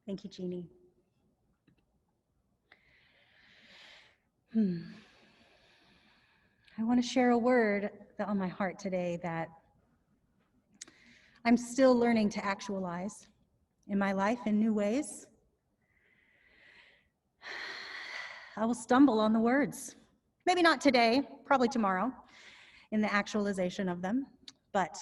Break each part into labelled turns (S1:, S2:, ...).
S1: Thank you, Jeannie. I want to share a word on my heart today that I'm still learning to actualize in my life in new ways. I will stumble on the words. Maybe not today, probably tomorrow, in the actualization of them, but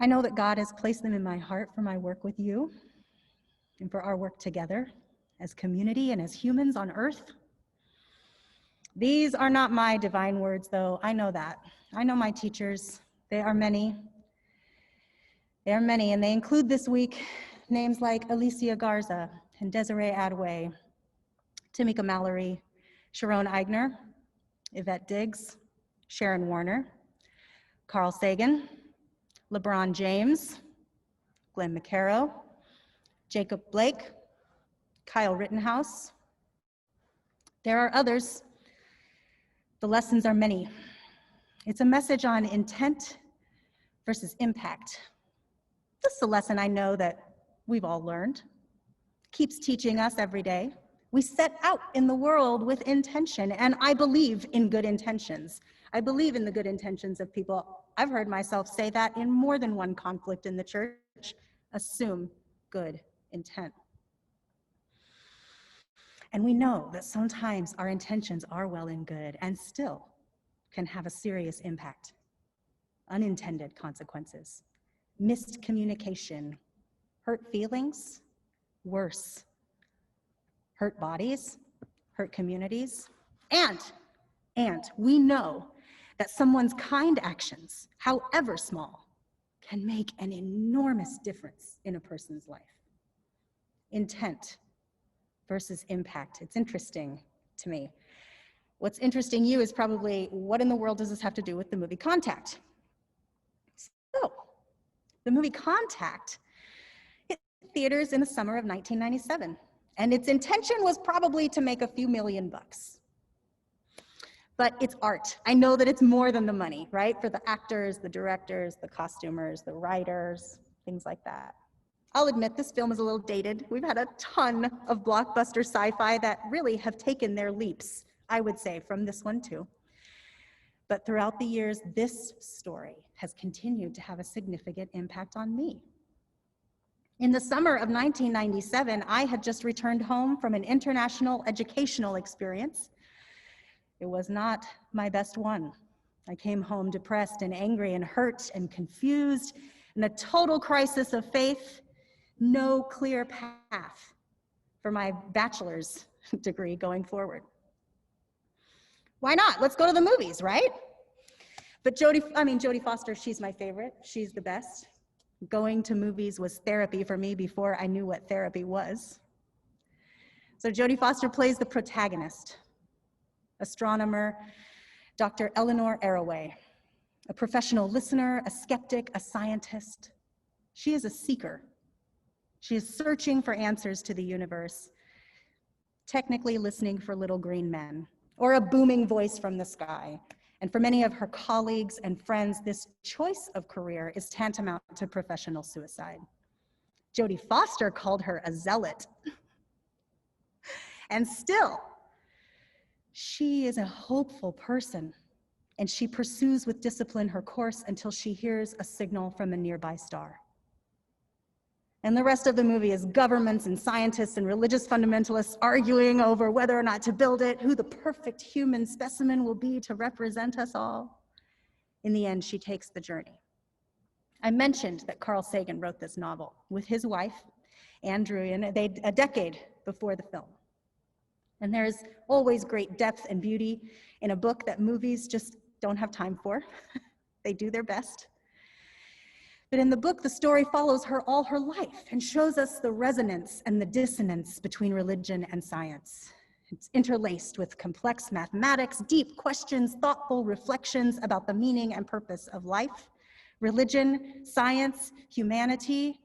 S1: I know that God has placed them in my heart for my work with you and for our work together as community and as humans on earth. These are not my divine words, though. I know that. I know my teachers. They are many. They are many, and they include this week names like Alicia Garza and Desiree Adway, Tamika Mallory, Sharon Eigner, Yvette Diggs, Sharon Warner, Carl Sagan, LeBron James, Glenn McCarrow, Jacob Blake, Kyle Rittenhouse. There are others. The lessons are many. It's a message on intent versus impact. This is a lesson I know that we've all learned. Keeps teaching us every day. We set out in the world with intention, and I believe in good intentions. I believe in the good intentions of people. I've heard myself say that in more than one conflict in the church. Assume good intent. And we know that sometimes our intentions are well and good and still can have a serious impact. Unintended consequences, missed communication, hurt feelings, worse, hurt bodies, hurt communities, and we know that someone's kind actions, however small, can make an enormous difference in a person's life. Intent versus impact. It's interesting to me. What's interesting you is probably, what in the world does this have to do with the movie Contact? So, the movie Contact hit theaters in the summer of 1997, and its intention was probably to make a few $million. But it's art. I know that it's more than the money, right? For the actors, the directors, the costumers, the writers, things like that. I'll admit this film is a little dated. We've had a ton of blockbuster sci-fi that really have taken their leaps, I would say, from this one too. But throughout the years, this story has continued to have a significant impact on me. In the summer of 1997, I had just returned home from an international educational experience. It was not my best one. I came home depressed and angry and hurt and confused, in a total crisis of faith, no clear path for my bachelor's degree going forward. Why not? Let's go to the movies, right? But Jodie Foster, she's my favorite. She's the best. Going to movies was therapy for me before I knew what therapy was. So Jodie Foster plays the protagonist, astronomer, Dr. Eleanor Arroway, a professional listener, a skeptic, a scientist. She is a seeker. She is searching for answers to the universe, technically listening for little green men, or a booming voice from the sky. And for many of her colleagues and friends, this choice of career is tantamount to professional suicide. Jodie Foster called her a zealot. And still, she is a hopeful person, and she pursues with discipline her course until she hears a signal from a nearby star. And the rest of the movie is governments and scientists and religious fundamentalists arguing over whether or not to build it, who the perfect human specimen will be to represent us all. In the end, she takes the journey. I mentioned that Carl Sagan wrote this novel with his wife, Anne Druyan, a decade before the film. And there's always great depth and beauty in a book that movies just don't have time for. They do their best. But in the book, the story follows her all her life and shows us the resonance and the dissonance between religion and science. It's interlaced with complex mathematics, deep questions, thoughtful reflections about the meaning and purpose of life, religion, science, humanity.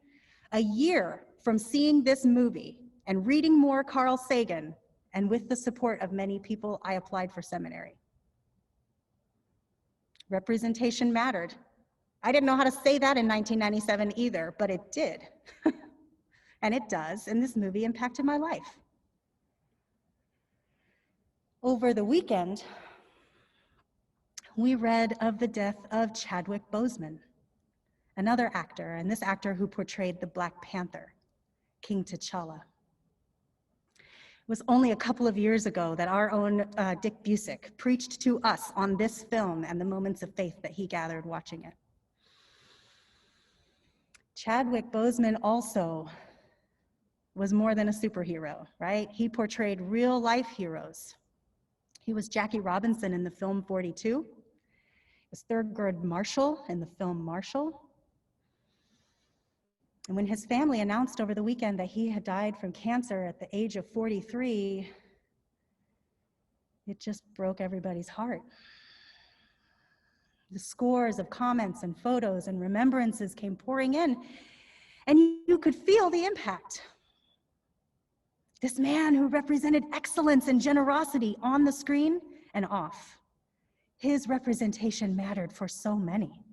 S1: A year from seeing this movie and reading more Carl Sagan, and with the support of many people, I applied for seminary. Representation mattered. I didn't know how to say that in 1997 either, but it did. And it does, and this movie impacted my life. Over the weekend, we read of the death of Chadwick Boseman, another actor, and this actor who portrayed the Black Panther, King T'Challa. It was only a couple of years ago that our own Dick Busick preached to us on this film and the moments of faith that he gathered watching it. Chadwick Boseman also was more than a superhero, right? He portrayed real life heroes. He was Jackie Robinson in the film 42. He was Thurgood Marshall in the film Marshall. And when his family announced over the weekend that he had died from cancer at the age of 43, it just broke everybody's heart. The scores of comments and photos and remembrances came pouring in, and you could feel the impact. This man who represented excellence and generosity on the screen and off, his representation mattered for so many.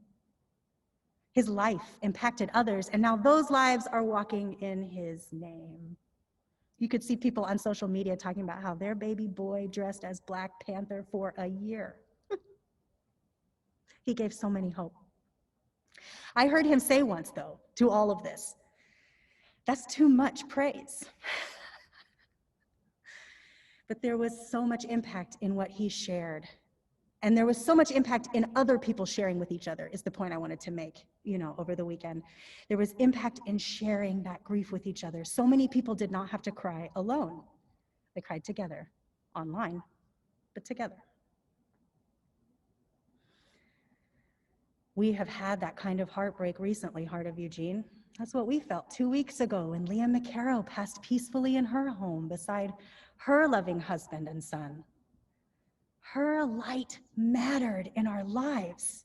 S1: His life impacted others, and now those lives are walking in his name. You could see people on social media talking about how their baby boy dressed as Black Panther for a year. He gave so many hope. I heard him say once, though, to all of this, that's too much praise. But there was so much impact in what he shared. And there was so much impact in other people sharing with each other, is the point I wanted to make, over the weekend. There was impact in sharing that grief with each other. So many people did not have to cry alone. They cried together, online, but together. We have had that kind of heartbreak recently, Heart of Eugene. That's what we felt 2 weeks ago when Leah McCarroll passed peacefully in her home beside her loving husband and son. Her light mattered in our lives.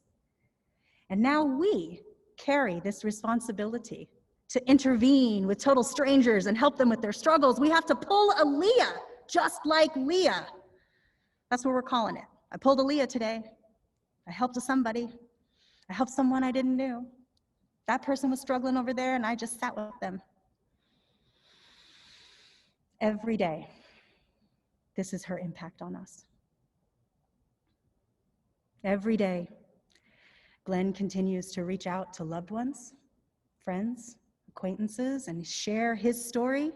S1: And now we carry this responsibility to intervene with total strangers and help them with their struggles. We have to pull a Leah, just like Leah. That's what we're calling it. I pulled a Leah today. I helped somebody. I helped someone I didn't know. That person was struggling over there, and I just sat with them. Every day, this is her impact on us. Every day, Glenn continues to reach out to loved ones, friends, acquaintances, and share his story.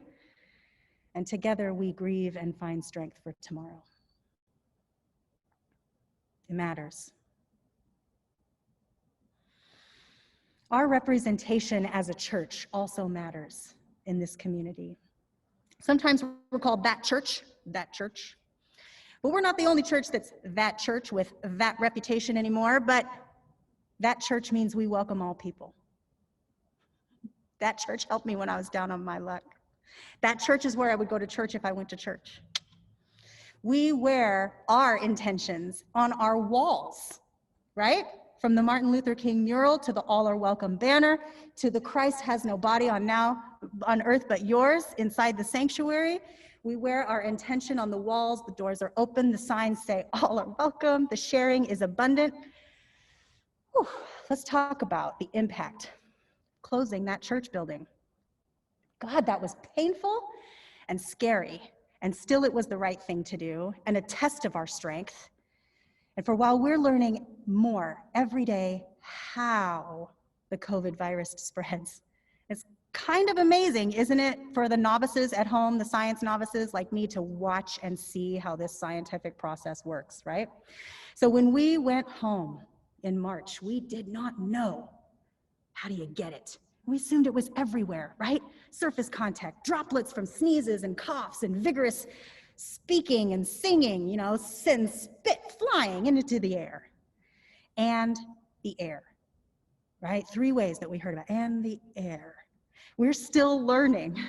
S1: And together we grieve and find strength for tomorrow. It matters. Our representation as a church also matters in this community. Sometimes we're called that church. But we're not the only church that's that church with that reputation anymore, but that church means we welcome all people. That church helped me when I was down on my luck. That church is where I would go to church if I went to church. We wear our intentions on our walls, right? From the Martin Luther King mural to the All Are Welcome banner to the Christ has no body on earth but yours inside the sanctuary. We wear our intention on the walls. The doors are open. The signs say all are welcome. The sharing is abundant. Whew. Let's talk about the impact. Closing that church building. God, that was painful and scary. And still it was the right thing to do and a test of our strength. And for while we're learning more every day how the COVID virus spreads, it's kind of amazing, isn't it, for the novices at home, the science novices like me, to watch and see how this scientific process works, right? So when we went home in March, we did not know, how do you get it? We assumed it was everywhere, right? Surface contact, droplets from sneezes and coughs and vigorous speaking and singing, and spit flying into the air. And the air, right? 3 ways that we heard about, and the air. We're still learning.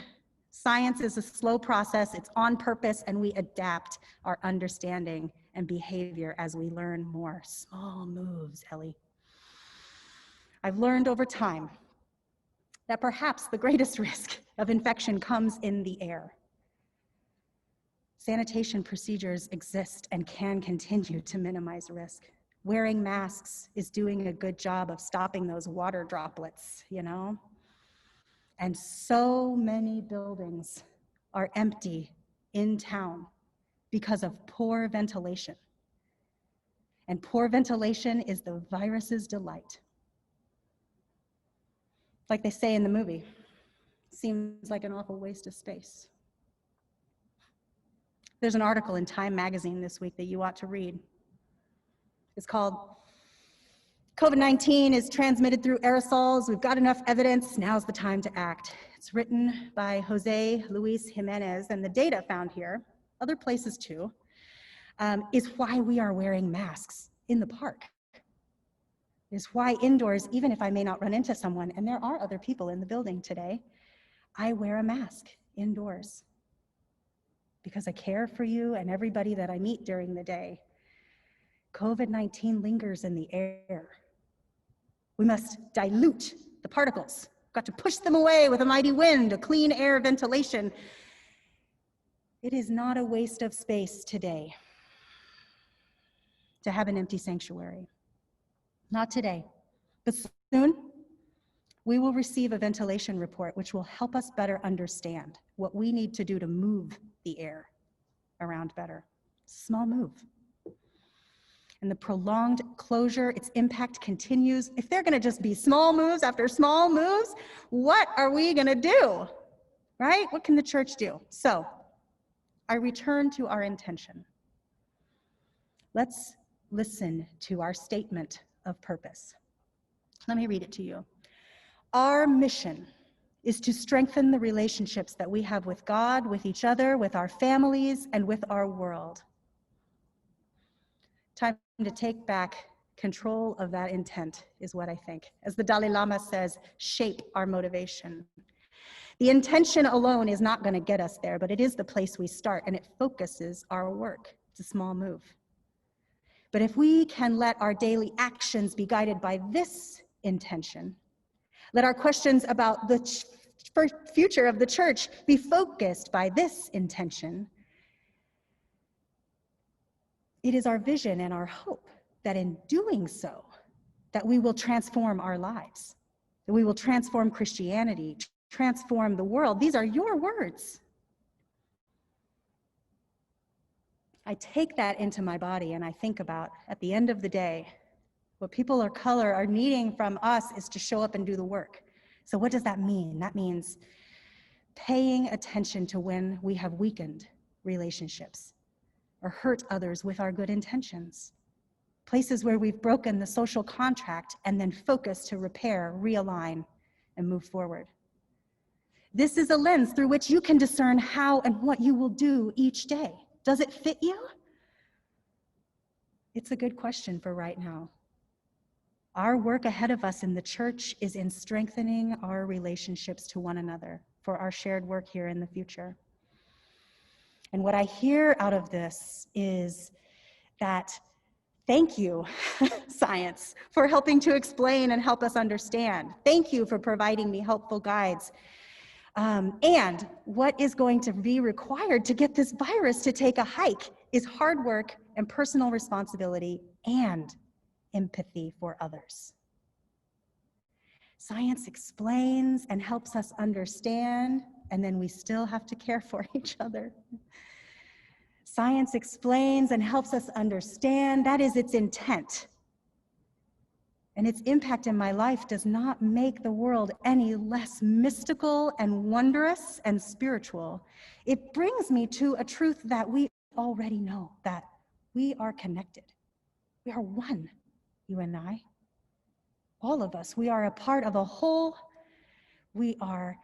S1: Science is a slow process, it's on purpose, and we adapt our understanding and behavior as we learn more. Small moves, Ellie. I've learned over time that perhaps the greatest risk of infection comes in the air. Sanitation procedures exist and can continue to minimize risk. Wearing masks is doing a good job of stopping those water droplets, And so many buildings are empty in town because of poor ventilation. And poor ventilation is the virus's delight. Like they say in the movie, seems like an awful waste of space. There's an article in Time magazine this week that you ought to read. It's called COVID-19 is transmitted through aerosols. We've got enough evidence. Now's the time to act. It's written by Jose Luis Jimenez, and the data found here, other places too, is why we are wearing masks in the park. Is why indoors, even if I may not run into someone, and there are other people in the building today, I wear a mask indoors because I care for you and everybody that I meet during the day. COVID-19 lingers in the air. We must dilute the particles. Got to push them away with a mighty wind, a clean air ventilation. It is not a waste of space today to have an empty sanctuary. Not today, but soon we will receive a ventilation report which will help us better understand what we need to do to move the air around better. Small move. And the prolonged closure, its impact continues. If they're gonna just be small moves after small moves, what are we gonna do, right? What can the church do? So I return to our intention. Let's listen to our statement of purpose. Let me read it to you. Our mission is to strengthen the relationships that we have with God, with each other, with our families, and with our world. Time to take back control of that intent is what I think. As the Dalai Lama says, shape our motivation. The intention alone is not going to get us there, but it is the place we start, and it focuses our work. It's a small move. But if we can let our daily actions be guided by this intention, let our questions about the future of the church be focused by this intention, it is our vision and our hope that in doing so, that we will transform our lives, that we will transform Christianity, transform the world. These are your words. I take that into my body and I think about, at the end of the day, what people of color are needing from us is to show up and do the work. So what does that mean? That means paying attention to when we have weakened relationships or hurt others with our good intentions. Places where we've broken the social contract and then focus to repair, realign, and move forward. This is a lens through which you can discern how and what you will do each day. Does it fit you? It's a good question for right now. Our work ahead of us in the church is in strengthening our relationships to one another for our shared work here in the future. And what I hear out of this is that thank you, science, for helping to explain and help us understand. Thank you for providing me helpful guides. And what is going to be required to get this virus to take a hike is hard work and personal responsibility and empathy for others. Science explains and helps us understand, and then we still have to care for each other. Science explains and helps us understand, that is its intent. And its impact in my life does not make the world any less mystical and wondrous and spiritual. It brings me to a truth that we already know, that we are connected. We are one, you and I. All of us, we are a part of a whole. We are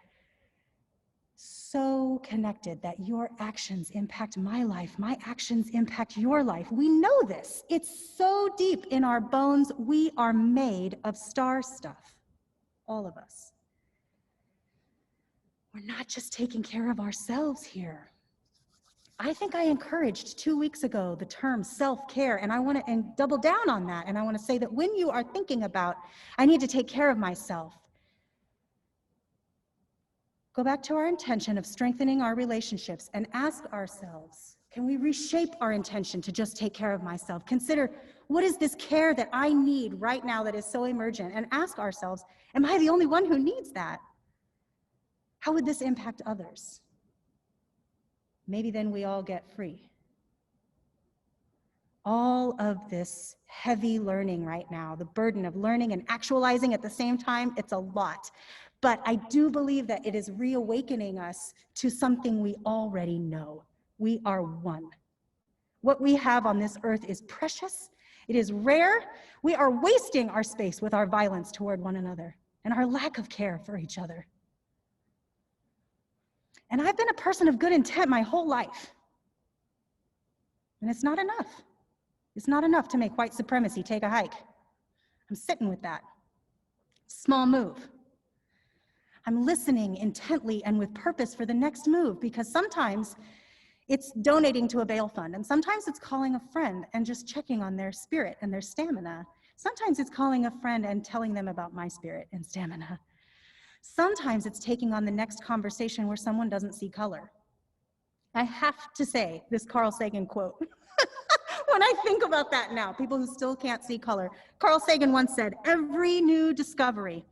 S1: so connected that your actions impact my life. My actions impact your life. We know this. It's so deep in our bones. We are made of star stuff, all of us. We're not just taking care of ourselves here. I think I encouraged 2 weeks ago the term self-care, and I want to double down on that. And I want to say that when you are thinking about, I need to take care of myself, go back to our intention of strengthening our relationships and ask ourselves, can we reshape our intention to just take care of myself? Consider, what is this care that I need right now that is so emergent? And ask ourselves, am I the only one who needs that? How would this impact others? Maybe then we all get free. All of this heavy learning right now, the burden of learning and actualizing at the same time, it's a lot. But I do believe that it is reawakening us to something we already know. We are one. What we have on this earth is precious. It is rare. We are wasting our space with our violence toward one another and our lack of care for each other. And I've been a person of good intent my whole life. And it's not enough. It's not enough to make white supremacy take a hike. I'm sitting with that. Small move. I'm listening intently and with purpose for the next move, because sometimes it's donating to a bail fund, and sometimes it's calling a friend and just checking on their spirit and their stamina. Sometimes it's calling a friend and telling them about my spirit and stamina. Sometimes it's taking on the next conversation where someone doesn't see color. I have to say this Carl Sagan quote. When I think about that now, people who still can't see color. Carl Sagan once said, "Every new discovery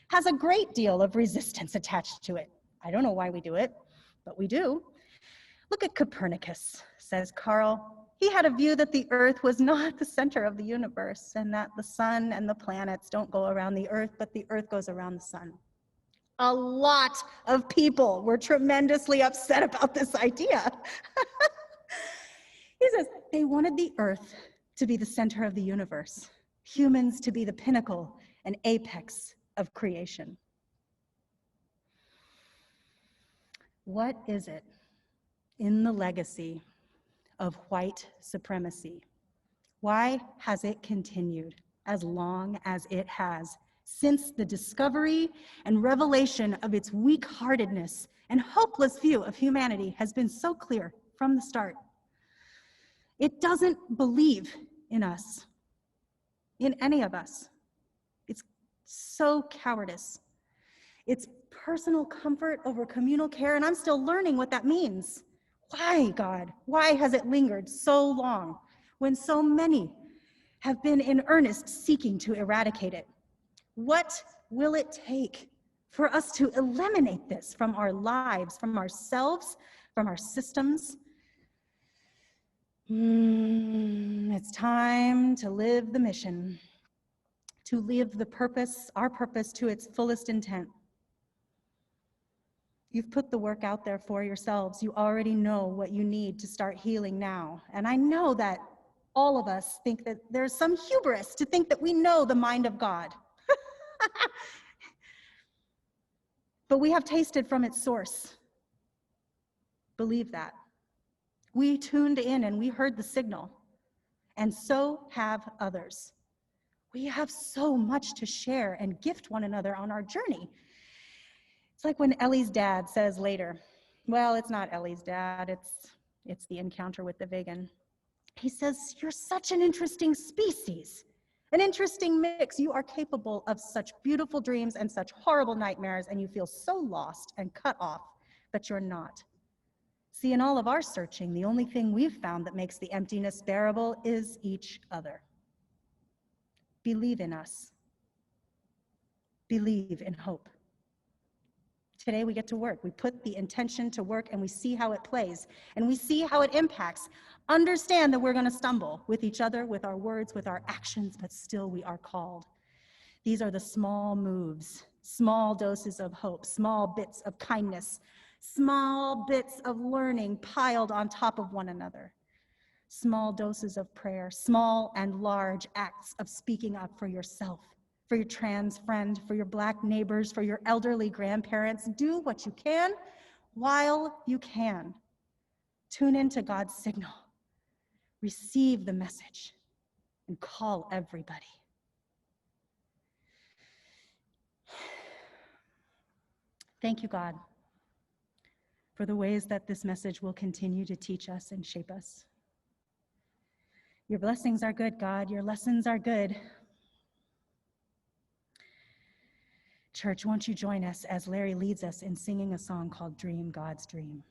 S1: has a great deal of resistance attached to it." I don't know why we do it, but we do. Look at Copernicus, says Carl. He had a view that the Earth was not the center of the universe, and that the sun and the planets don't go around the Earth, but the Earth goes around the sun. A lot of people were tremendously upset about this idea. He says they wanted the Earth to be the center of the universe, humans to be the pinnacle and apex of creation. What is it in the legacy of white supremacy? Why has it continued as long as it has, since the discovery and revelation of its weak-heartedness and hopeless view of humanity has been so clear from the start? It doesn't believe in us, in any of us. It's so cowardice. It's personal comfort over communal care, and I'm still learning what that means. Why, God? Why has it lingered so long when so many have been in earnest seeking to eradicate it? What will it take for us to eliminate this from our lives, from ourselves, from our systems? It's time to live the mission, to live the purpose, our purpose, to its fullest intent. You've put the work out there for yourselves. You already know what you need to start healing now. And I know that all of us think that there's some hubris to think that we know the mind of God. But we have tasted from its source. Believe that. We tuned in and we heard the signal. And so have others. We have so much to share and gift one another on our journey. It's like when Ellie's dad says later, well, it's not Ellie's dad, it's the encounter with the vegan. He says, "You're such an interesting species, an interesting mix. You are capable of such beautiful dreams and such horrible nightmares, and you feel so lost and cut off, but you're not. See, in all of our searching, the only thing we've found that makes the emptiness bearable is each other. Believe in us. Believe in hope." Today we get to work. We put the intention to work and we see how it plays and we see how it impacts. Understand that we're going to stumble with each other, with our words, with our actions, but still we are called. These are the small moves, small doses of hope, small bits of kindness, small bits of learning piled on top of one another, small doses of prayer, small and large acts of speaking up for yourself, for your trans friend, for your Black neighbors, for your elderly grandparents. Do what you can while you can. Tune into God's signal. Receive the message and call everybody. Thank you, God, for the ways that this message will continue to teach us and shape us. Your blessings are good, God. Your lessons are good. Church, won't you join us as Larry leads us in singing a song called Dream God's Dream.